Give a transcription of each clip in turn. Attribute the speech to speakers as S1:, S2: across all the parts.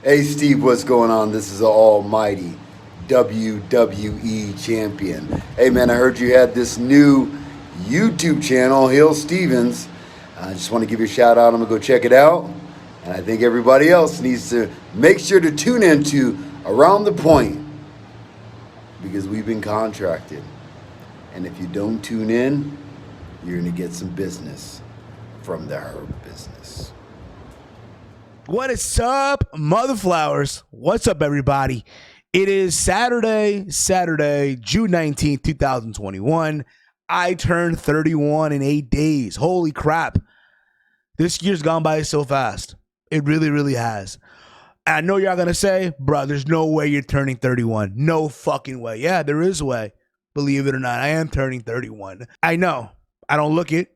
S1: Hey Steve, what's going on? This is the almighty WWE champion. Hey man, I heard you had this new YouTube channel, Hill Stevens. I just want to give you a shout out. I'm going to go check it out. And I think everybody else needs to make sure to tune into Around the Point because we've been contracted. And if you don't tune in, you're going to get some business from the herb business.
S2: What is up, motherflowers? What's up, everybody? It is Saturday, June 19th, 2021. I turned 31 in 8 days. Holy crap. This year's gone by so fast. It really, really has. And I know y'all going to say, bro, there's no way you're turning 31. No fucking way. Yeah, there is a way. Believe it or not, I am turning 31. I know. I don't look it.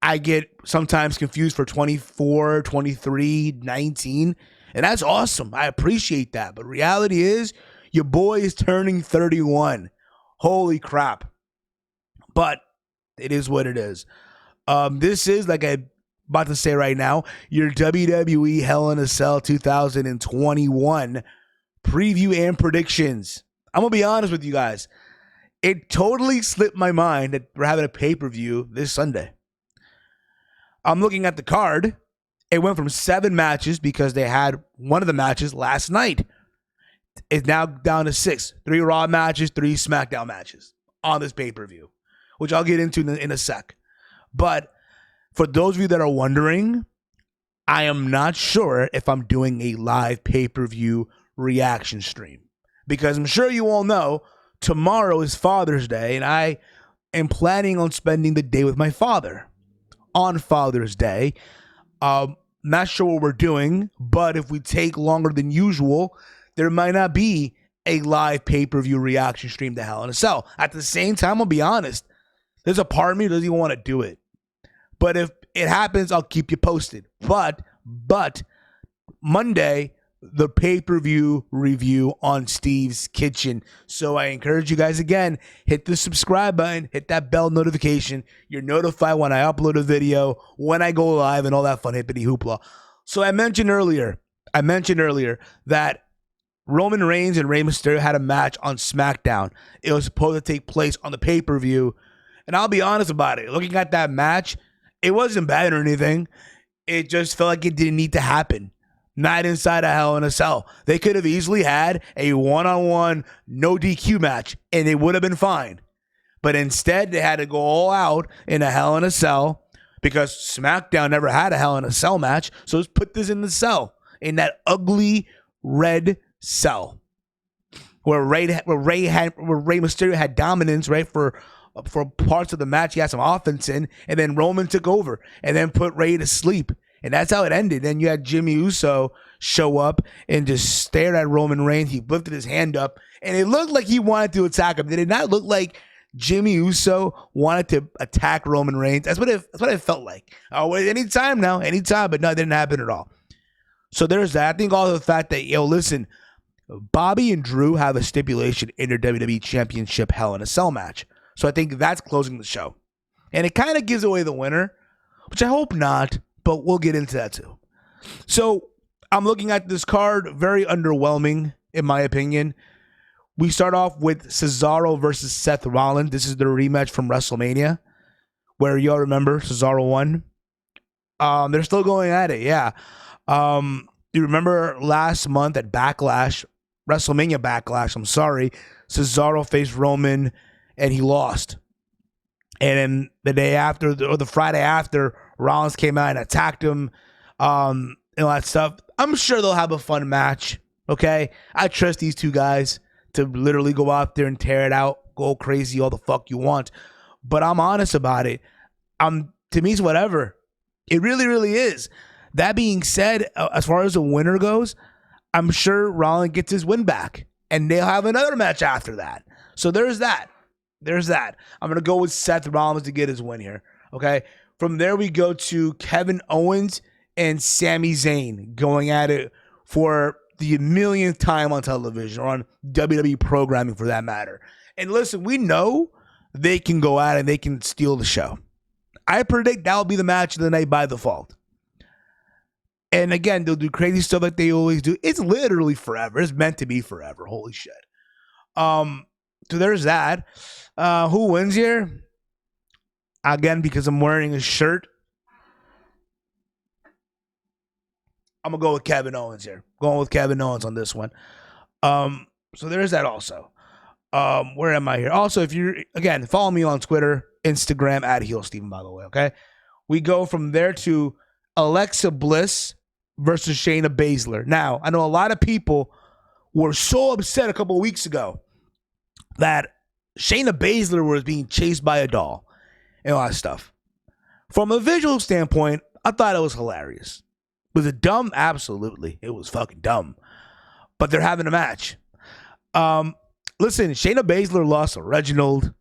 S2: I get sometimes confused for 24, 23, 19, and that's awesome. I appreciate that. But reality is, your boy is turning 31. Holy crap. But it is what it is. This is, like I'm about to say right now, your WWE Hell in a Cell 2021 preview and predictions. I'm going to be honest with you guys. It totally slipped my mind that we're having a pay-per-view this Sunday. I'm looking at the card. It went from 7 matches because they had one of the matches last night. It's now down to 6. 3 Raw matches, 3 SmackDown matches on this pay-per-view, which I'll get into in a sec. But for those of you that are wondering, I am not sure if I'm doing a live pay-per-view reaction stream because I'm sure you all know tomorrow is Father's Day, and I am planning on spending the day with my father on Father's Day. Not sure what we're doing, but if we take longer than usual, there might not be a live pay-per-view reaction stream to Hell in a Cell. At the same time, I'll be honest, there's a part of me that doesn't even want to do it. But if it happens, I'll keep you posted. But Monday, the pay-per-view review on Steve's Kitchen. So I encourage you guys again, hit the subscribe button, hit that bell notification. You're notified when I upload a video, when I go live, and all that fun hippity hoopla. So I mentioned earlier that Roman Reigns and Rey Mysterio had a match on SmackDown. It was supposed to take place on the pay-per-view. And I'll be honest about it. Looking at that match, it wasn't bad or anything. It just felt like it didn't need to happen. Not inside a Hell in a Cell. They could have easily had a one-on-one, no DQ match, and it would have been fine. But instead, they had to go all out in a Hell in a Cell because SmackDown never had a Hell in a Cell match. So let's put this in the cell, in that ugly red cell where Rey Mysterio had dominance, right, for parts of the match. He had some offense in, and then Roman took over and then put Rey to sleep. And that's how it ended. Then you had Jimmy Uso show up and just stared at Roman Reigns. He lifted his hand up, and it looked like he wanted to attack him. Did it not look like Jimmy Uso wanted to attack Roman Reigns? That's what it felt like. Oh, anytime, but no, it didn't happen at all. So there's that. I think all the fact that, listen, Bobby and Drew have a stipulation in their WWE Championship Hell in a Cell match. So I think that's closing the show. And it kind of gives away the winner, which I hope not. But we'll get into that too. So I'm looking at this card, very underwhelming in my opinion. We start off with Cesaro versus Seth Rollins. This is the rematch from WrestleMania, where y'all remember Cesaro won. They're still going at it, yeah. You remember last month at WrestleMania Backlash, Cesaro faced Roman and he lost. And then the day after, or the Friday after, Rollins came out and attacked him, and all that stuff. I'm sure they'll have a fun match, okay? I trust these two guys to literally go out there and tear it out, go crazy, all the fuck you want. But I'm honest about it. To me, it's whatever. It really, really is. That being said, as far as the winner goes, I'm sure Rollins gets his win back, and they'll have another match after that. So there's that. I'm going to go with Seth Rollins to get his win here, okay? From there, we go to Kevin Owens and Sami Zayn going at it for the millionth time on television or on WWE programming for that matter. And listen, we know they can go out and they can steal the show. I predict that will be the match of the night by default. And again, they'll do crazy stuff like they always do. It's literally forever. It's meant to be forever. Holy shit. So there's that. Who wins here? Again, because I'm wearing a shirt, I'm gonna go with Kevin Owens here. Going with Kevin Owens on this one. So there's that also. Where am I here? Also, if you're again, follow me on Twitter, Instagram at HeelSteven, by the way. Okay. We go from there to Alexa Bliss versus Shayna Baszler. Now, I know a lot of people were so upset a couple of weeks ago that Shayna Baszler was being chased by a doll and all that stuff. From a visual standpoint, I thought it was hilarious. Was it dumb? Absolutely. It was fucking dumb. But they're having a match. Listen, Shayna Baszler lost to Reginald.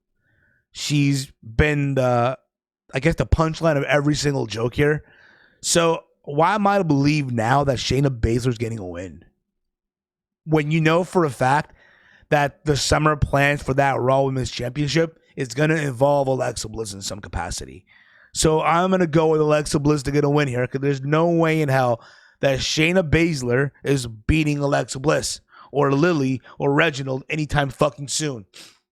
S2: She's been the punchline of every single joke here. So why am I to believe now that Shayna Baszler's getting a win? When you know for a fact that the summer plans for that Raw Women's Championship is going to involve Alexa Bliss in some capacity. So I'm going to go with Alexa Bliss to get a win here because there's no way in hell that Shayna Baszler is beating Alexa Bliss or Lily or Reginald anytime fucking soon.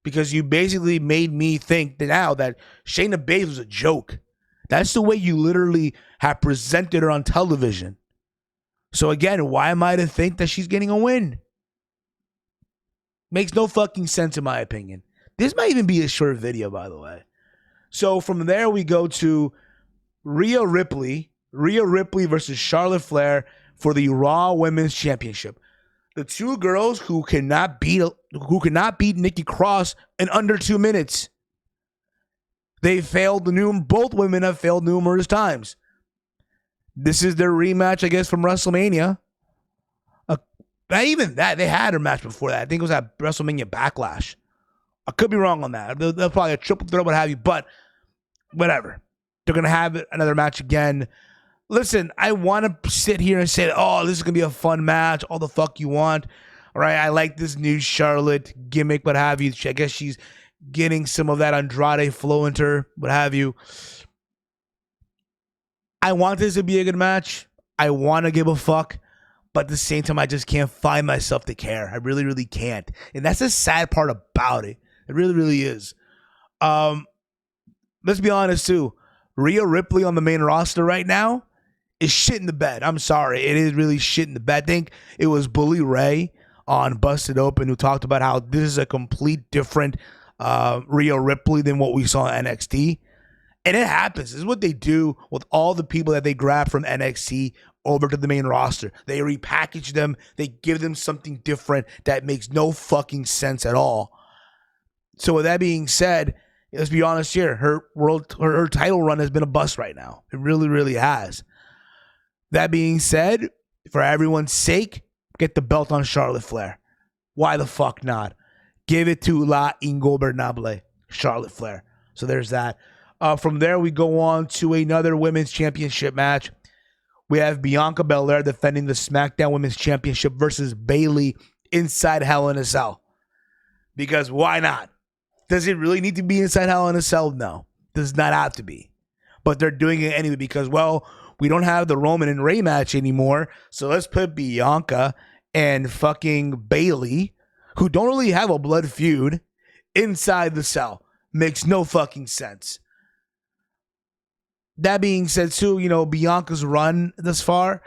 S2: Because you basically made me think that now that Shayna Baszler's a joke. That's the way you literally have presented her on television. So again, why am I to think that she's getting a win? Makes no fucking sense in my opinion. This might even be a short video, by the way. So from there we go to Rhea Ripley versus Charlotte Flair for the Raw Women's Championship. The two girls who cannot beat Nikki Cross in under 2 minutes. They failed both women have failed numerous times. This is their rematch, I guess, from WrestleMania. Even that, they had a match before that. I think it was at WrestleMania Backlash. I could be wrong on that. They'll probably a triple threat, what have you, but whatever. They're going to have another match again. Listen, I want to sit here and say, oh, this is going to be a fun match, all the fuck you want. All right, I like this new Charlotte gimmick, what have you. I guess she's getting some of that Andrade flow into her, what have you. I want this to be a good match. I want to give a fuck. But at the same time, I just can't find myself to care. I really, really can't. And that's the sad part about it. It really, really is. Let's be honest, too. Rhea Ripley on the main roster right now is shit in the bed. I'm sorry. It is really shit in the bed. I think it was Bully Ray on Busted Open who talked about how this is a complete different Rhea Ripley than what we saw in NXT. And it happens. This is what they do with all the people that they grab from NXT over to the main roster. They repackage them. They give them something different that makes no fucking sense at all. So with that being said, let's be honest here. Her title run has been a bust right now. It really, really has. That being said, for everyone's sake, get the belt on Charlotte Flair. Why the fuck not? Give it to La Ingobernable, Charlotte Flair. So there's that. From there, we go on to another women's championship match. We have Bianca Belair defending the SmackDown Women's Championship versus Bayley inside Hell in a Cell. Because why not? Does it really need to be inside Hell in a Cell? No. Does not have to be. But they're doing it anyway because, well, we don't have the Roman and Rey match anymore. So let's put Bianca and fucking Bayley, who don't really have a blood feud, inside the cell. Makes no fucking sense. That being said, too, Bianca's run thus far,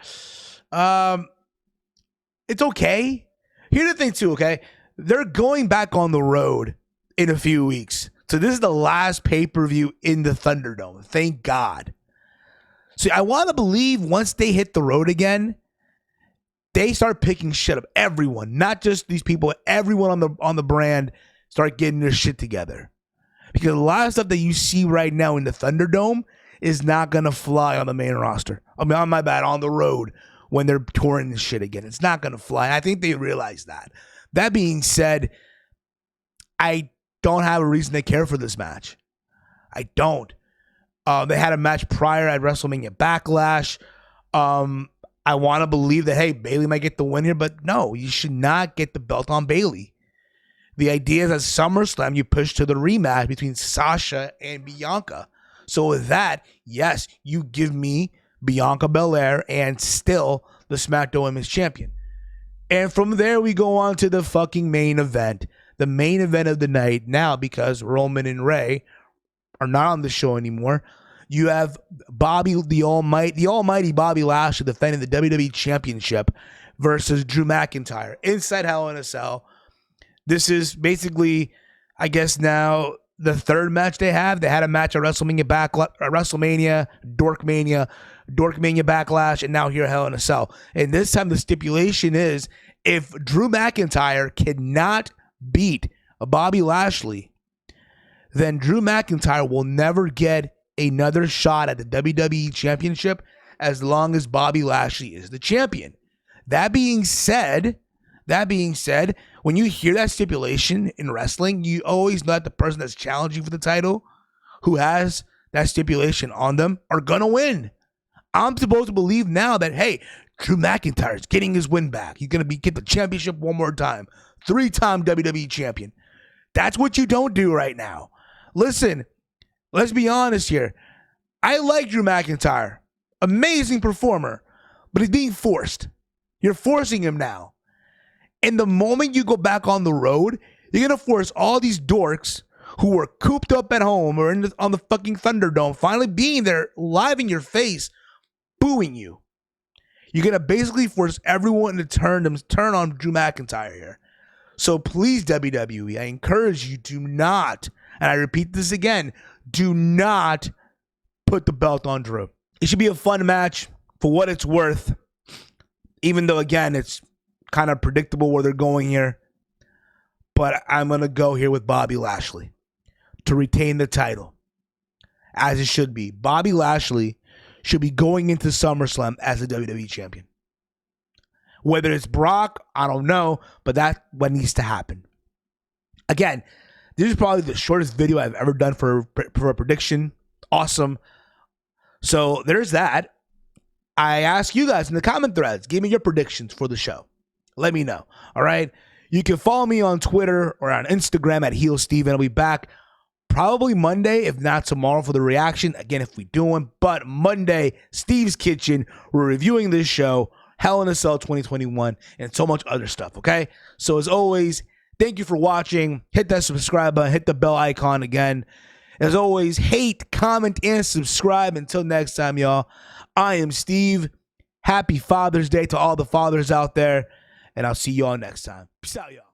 S2: it's okay. Here's the thing, too, okay? They're going back on the road in a few weeks. So this is the last pay-per-view in the Thunderdome. Thank God. So I want to believe once they hit the road again, they start picking shit up. Everyone, not just these people, everyone on the brand start getting their shit together. Because a lot of stuff that you see right now in the Thunderdome is not going to fly on the main roster. On the road when they're touring this shit again. It's not going to fly. I think they realize that. That being said, I don't have a reason to care for this match. I don't. They had a match prior at WrestleMania Backlash. I want to believe that, hey, Bayley might get the win here, but no, you should not get the belt on Bayley. The idea is at SummerSlam, you push to the rematch between Sasha and Bianca. So with that, yes, you give me Bianca Belair, and still the SmackDown Women's Champion. And from there, we go on to the fucking main event. The main event of the night now, because Roman and Ray are not on the show anymore. You have the almighty Bobby Lashley defending the WWE Championship versus Drew McIntyre inside Hell in a Cell. This is basically, I guess now, the third match they have. They had a match at WrestleMania, Dorkmania Backlash, and now here Hell in a Cell. And this time the stipulation is, if Drew McIntyre cannot beat Bobby Lashley, then Drew McIntyre will never get another shot at the WWE Championship as long as Bobby Lashley is the champion. That being said, when you hear that stipulation in wrestling, you always know that the person that's challenging for the title, who has that stipulation on them, are going to win. I'm supposed to believe now that, hey, Drew McIntyre is getting his win back. He's going to get the championship one more time. 3-time WWE champion. That's what you don't do right now. Listen, let's be honest here. I like Drew McIntyre. Amazing performer. But he's being forced. You're forcing him now. And the moment you go back on the road, you're going to force all these dorks who were cooped up at home or on the fucking Thunderdome finally being there live in your face, booing you. You're going to basically force everyone to turn on Drew McIntyre here. So please, WWE, I encourage you, do not, and I repeat this again, do not put the belt on Drew. It should be a fun match for what it's worth, even though, again, it's kind of predictable where they're going here. But I'm going to go here with Bobby Lashley to retain the title, as it should be. Bobby Lashley should be going into SummerSlam as a WWE champion. Whether it's Brock, I don't know, but that's what needs to happen. Again, this is probably the shortest video I've ever done for a prediction. Awesome. So there's that. I ask you guys in the comment threads, give me your predictions for the show. Let me know. All right. You can follow me on Twitter or on Instagram at HeelSteven. I'll be back probably Monday, if not tomorrow, for the reaction. Again, if we do one. But Monday, Steve's Kitchen. We're reviewing this show, Hell in a Cell 2021, and so much other stuff. Okay. So as always, thank you for watching. Hit that subscribe button. Hit the bell icon again. As always, hate, comment, and subscribe. Until next time, y'all. I am Steve. Happy Father's Day to all the fathers out there. And I'll see y'all next time. Peace out, y'all.